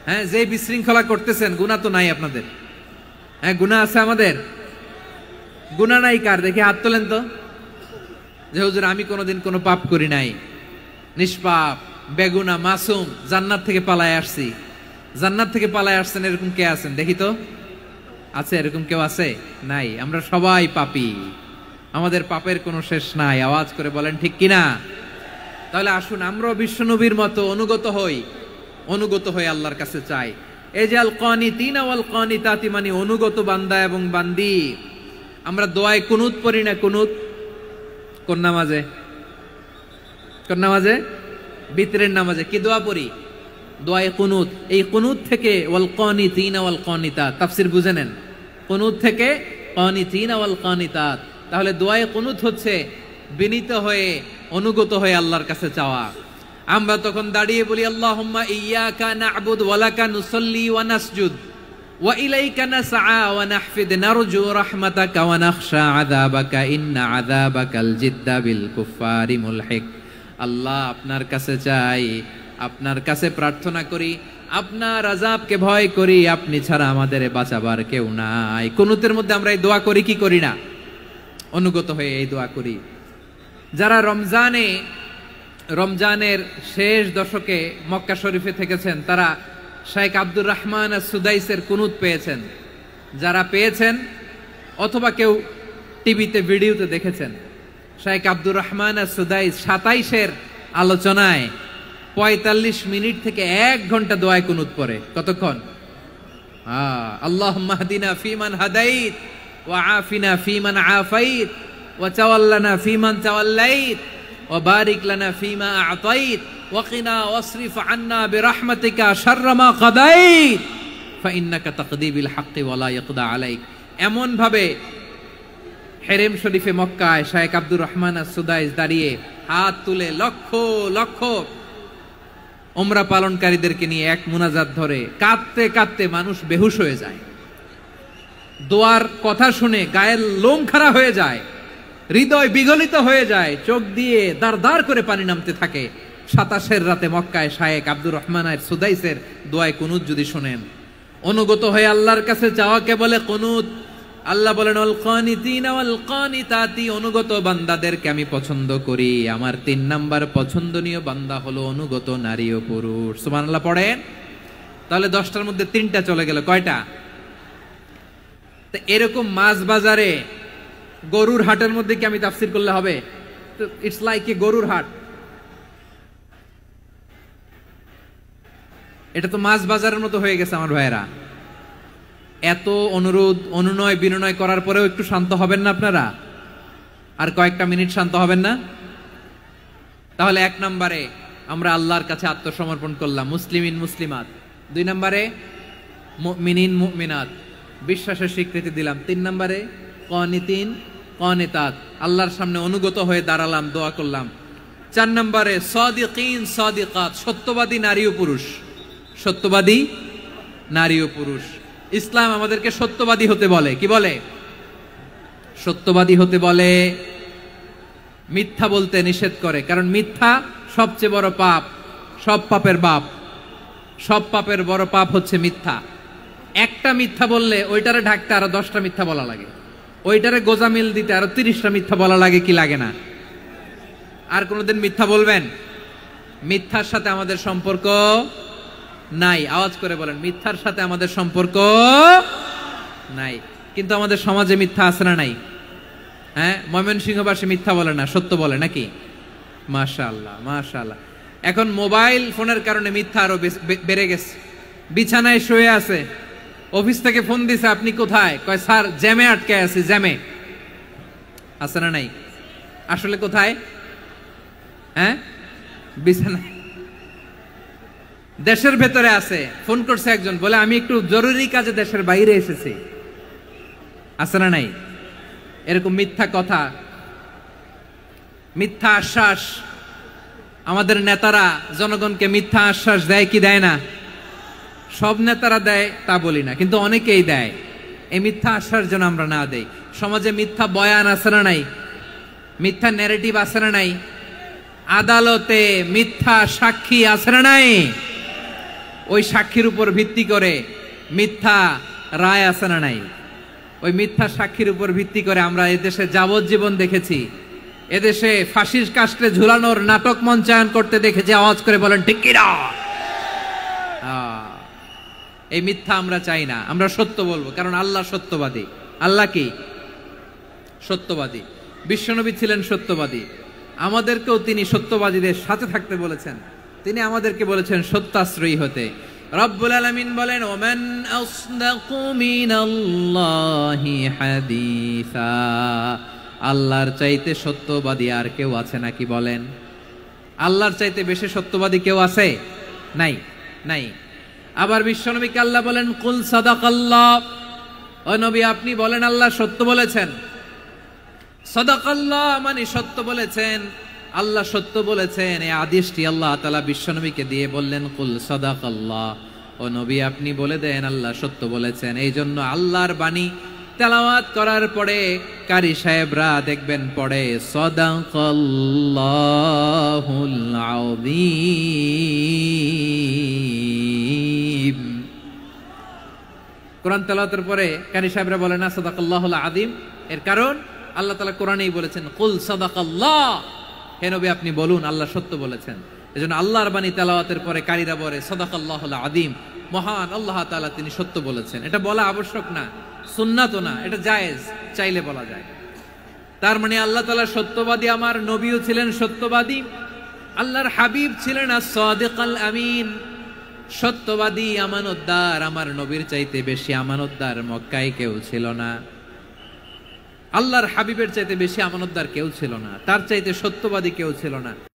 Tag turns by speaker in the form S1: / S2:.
S1: হ্যাঁ, যে বিশৃঙ্খলা করতেছেন, গুনাহ তো নাই আপনাদের? হ্যাঁ, গুনাহ আছে আমাদের? গুনাহ নাই কার? দেখে হাত তোলেন তো, যে হুজুর আমি কোনোদিন কোনো পাপ করি নাই, নিষ্পাপ, বেগুনা, মাসুম, জান্নাত থেকে পালায় আসছি। জান্নাত থেকে পালায় আসছেন এরকম কে আছেন দেখি তো? আছে এরকম কেউ? আছে? নাই। আমরা সবাই পাপী, আমাদের পাপের কোনো শেষ নাই। আওয়াজ করে বলেন ঠিক কিনা? তাহলে আসুন আমরাও বিশ্বনবীর মতো অনুগত হই আল্লাহর কাছে চাই। এই যে আল কানিতিনা ওয়াল কানিতাতি, মানে অনুগত বান্দা এবং বান্দি। আমরা দোয়ায় কুনুত পড়ি না? কুনুত কোন নামাজে? কোন নামাজে? বিতরের নামাজে কি দোয়া পড়ি? দোয়ায়ে কুনুত। এই কুনুত থেকে ওয়াল কানিতিনা ওয়াল কানিতাত, তাফসীর বুঝে নেন। কুনুত থেকে কানিতিনা ওয়াল কানিতাত। তাহলে দোয়ায়ে কুনুত হচ্ছে বিনীত হয়ে, অনুগত হয়ে আল্লাহর কাছে চাওয়া। আমরা তখন দাঁড়িয়ে বলি আল্লাহুম্মা ইয়্যাকা না'বুদু ওয়া লাকা নুসাল্লি ওয়া নাসজুদ ওয়া ইলাইকা নাসআ ওয়া নাহফিদ নারজু রাহমাতাকা ওয়া নাখশা আযাবাকা ইন্না আযাবাকাল জিদ্দা বিল কুফফারি মুলহিক। আল্লাহ, আপনার কাছে চাই, আপনার কাছে প্রার্থনা করি, আপনার আযাবকে ভয় করি, আপনি ছাড়া আমাদের বাঁচাবার কেউ নাই। কুনুতের মধ্যে আমরা এই দোয়া করি কি করি না? অনুগত হয়ে এই দোয়া করি। যারা রমজানের শেষ দশকে মক্কা শরীফে থেকেছেন, তারা শেখ আব্দুর রহমান সুদাইসের কুনুত পেয়েছেন। যারা পেয়েছেন অথবা কেউ টিভিতে ভিডিওতে দেখেছেন, শেখ আব্দুর রহমান সুদাইস 27-এর আলোচনায় 45 মিনিট থেকে 1 ঘন্টা দোয়ায় কুনুত পড়ে। কতক্ষণ? আল্লাহুম্মা হদিনা ফিমান হাদাইত ওয়া আফিনা ফিমান আফাইত ওয়া তাওয়াল্লানা ফিমান তাওয়াল্লাইত ওয়া বারিক লানা ফিমা আ'তাইত ওয়া কিনা ওয়াসরিফ আন্না বিরহমাতিকা শাররা মা কাদাইত ফা ইন্নাকা তাকদি বিল হাক্কি ওয়া লা ইয়াকদা আলাইক। এমন ভাবে হেরেম শরীফে মক্কায় শেখ আব্দুর রহমান সুদাইস দাঁড়িয়ে হাত তুলে লক্ষ লক্ষ উমরা পালনকারীদেরকে নিয়ে এক মুনাজাত ধরে কাঁদতে কাঁদতে মানুষ বেহুশ হয়ে যায়। দোয়ার কথা শুনে গায়ের লোম খাড়া হয়ে যায়, হৃদয় বিগলিত হয়ে যায়, চোখ দিয়ে দাঁড় দাঁড় করে পানি নামতে থাকে। 27-এর রাতে মক্কায় শেখ আব্দুর রহমান সুদাইসের দোয়ায় কুনুত যদি শুনেন, অনুগত হয়ে আল্লাহর কাছে চাওয়াকে বলে কুনুত। আল্লাহ বলেন আল কানিতিনা ওয়াল কানিতাতি, অনুগত বান্দাদেরকে আমি পছন্দ করি। আমার 3 নাম্বার পছন্দনীয় বান্দা হলো অনুগত নারী ও পুরুষ। সুবহানাল্লাহ পড়েন। তাহলে 10টার মধ্যে 3টা চলে গেল। কয়টা? তো এরকম মাছ বাজারে গরুর হাটের মধ্যে কি আমি তাফসীর করলে হবে? ইটস লাইক এ গরুর হাট। এটা তো মাছ বাজারের মতো হয়ে গেছে আমার ভাইয়েরা। এত অনুরোধ, অনুনয়, বিনয় করার পরেও একটু শান্ত হবেন না আপনারা? আর কয়েকটা মিনিট শান্ত হবেন না? তাহলে 1 নম্বরে আমরা আল্লাহর কাছে আত্মসমর্পণ করলাম, মুসলিমিন মুসলিমাত। 2 নম্বরে মুমিনিন মুমিনাত, বিশ্বাসের স্বীকৃতি দিলাম। 3 নম্বরে কানিতিন কানিতাত, আল্লাহর সামনে অনুগত হয়ে দাঁড়ালাম, দোয়া করলাম। 4 নম্বরে সাদিকিন সাদিকাত, সত্যবাদী নারী ও পুরুষ। সত্যবাদী নারী ও পুরুষ। ইসলাম আমাদেরকে সত্যবাদী হতে বলে। কি বলে? সত্যবাদী হতে বলে, মিথ্যা বলতে নিষেধ করে। কারণ মিথ্যা সবচেয়ে বড় পাপ, সব পাপের বাপ। সব পাপের বড় পাপ হচ্ছে মিথ্যা। একটা মিথ্যা বললে ওইটারে ঢাকতে আরো 10টা মিথ্যা বলা লাগে, ওইটারে গোজামিল দিতে আরো 30টা মিথ্যা বলা লাগে। কি লাগে না? আর কোনোদিন মিথ্যা বলবেন? মিথ্যার সাথে আমাদের সম্পর্ক নাই। আওয়াজ করে বলেন, মিথ্যার সাথে আমাদের সম্পর্ক নাই। কিন্তু আমাদের সমাজে মিথ্যা আছে না নাই? হ্যাঁ, ময়মনসিংহবাসী মিথ্যা বলে না, সত্য বলে নাকি? মাশাআল্লাহ মাশাআল্লাহ। এখন মোবাইল ফোনের কারণে মিথ্যা আরো বেড়ে গেছে। বিছানায় শুয়ে আছে, অফিস থেকে ফোন দিছে, আপনি কোথায়? কয় স্যার জ্যামে আটকে আছি। জ্যামে আছে না নাই? আসলে কোথায়? হ্যাঁ, বিছানায়। দেশের ভেতরে আছে। ফোন করছে একজন, বলে আমি একটু জরুরি কাজে দেশের বাইরে এসেছি। আছে না নাই? এরকম মিথ্যা কথা, মিথ্যা আশ্বাস। আমাদের নেতারা জনগণকে মিথ্যা আশ্বাস দেয় কি দেয় না? সব নেতারা দেয় তা বলি না, কিন্তু অনেকেই দেয়। এই মিথ্যা আশ্বাস যেন আমরা না দেই। সমাজে মিথ্যা বয়ান আছে না নাই? মিথ্যা ন্যারেটিভ আছে না নাই? আদালতে মিথ্যা সাক্ষী আছে না নাই? ওই সাক্ষীর উপর ভিত্তি করে মিথ্যা রায় আছে না নাই? ওই মিথ্যা সাক্ষীর উপর ভিত্তি করে আমরা এদেশে যাবজ্জীবন দেখেছি, এদেশে ফাঁসির কাস্টে ঝুলানোর নাটক মঞ্চায়ন করতে দেখেছি। আওয়াজ করে বলেন ঠিক কি না? এই মিথ্যা আমরা চাই না, আমরা সত্য বলবো, কারণ আল্লাহ সত্যবাদী। আল্লাহ কি? সত্যবাদী। বিশ্বনবী ছিলেন সত্যবাদী, আমাদেরকেও তিনি সত্যবাদীদের সাথে থাকতে বলেছেন। তিনি আমাদেরকে বলেছেন সত্যাশ্রয়ী হতে। রব্বুল আলামিন বলেন, ওমান আসদাকু মিনাল্লাহি হাদিসা, আল্লাহর চাইতে সত্যবাদী আর কেউ আছে নাকি বলেন? আল্লাহর চাইতে বেশি সত্যবাদী কেউ আছে? নাই, নাই। আবার বিশ্বনবীকে আল্লাহ বলেন, কুল সাদাকাল্লাহ, ও নবী আপনি বলেন আল্লাহ সত্য বলেছেন। সাদাকাল্লাহ মানে সত্য বলেছেন, আল্লাহ সত্য বলেছেন। এই আদেশটি আল্লাহ তাআলা বিশ্বনবীকে দিয়ে বললেন, কুল সাদাকাল্লাহ, ও নবী আপনি বলে দেন আল্লাহ সত্য বলেছেন। এই জন্য আল্লাহর বাণী তেলাওয়াত করার পরে কারি সাহেবরা দেখবেন পড়ে সাদাকাল্লাহুল আযীম। কোরআন তেলাওয়াতের পরে কারি সাহেবরা বলে না সাদাকাল্লাহুল আযীম, এর কারণ আল্লাহ তাআলা কোরআনেই বলেছেন কুল সাদাকাল্লাহ, হে নবী আপনি বলুন আল্লাহ সত্য বলেছেন। এজন্য আল্লাহর বাণী তেলাওয়াতের পরে কারীরা বলে সাদাকাল্লাহুল আযীম, মহান আল্লাহ তাআলা তিনি সত্য বলেছেন। এটা বলা আবশ্যক না, সুন্নাতও না, এটা জায়েজ, চাইলে বলা যায়। তার মানে আল্লাহ তাআলা সত্যবাদী, আমার নবীও ছিলেন সত্যবাদী, আল্লাহর হাবিব ছিলেন as-সাদিকাল আমিন, সত্যবাদী, আমানতদার। আমার নবীর চাইতে বেশি আমানতদার মক্কায় কেউ ছিল না, আল্লাহর হাবিবের চাইতে বেশি আমানতদার কেউ ছিল না, তার চাইতে সত্যবাদী কেউ ছিল না।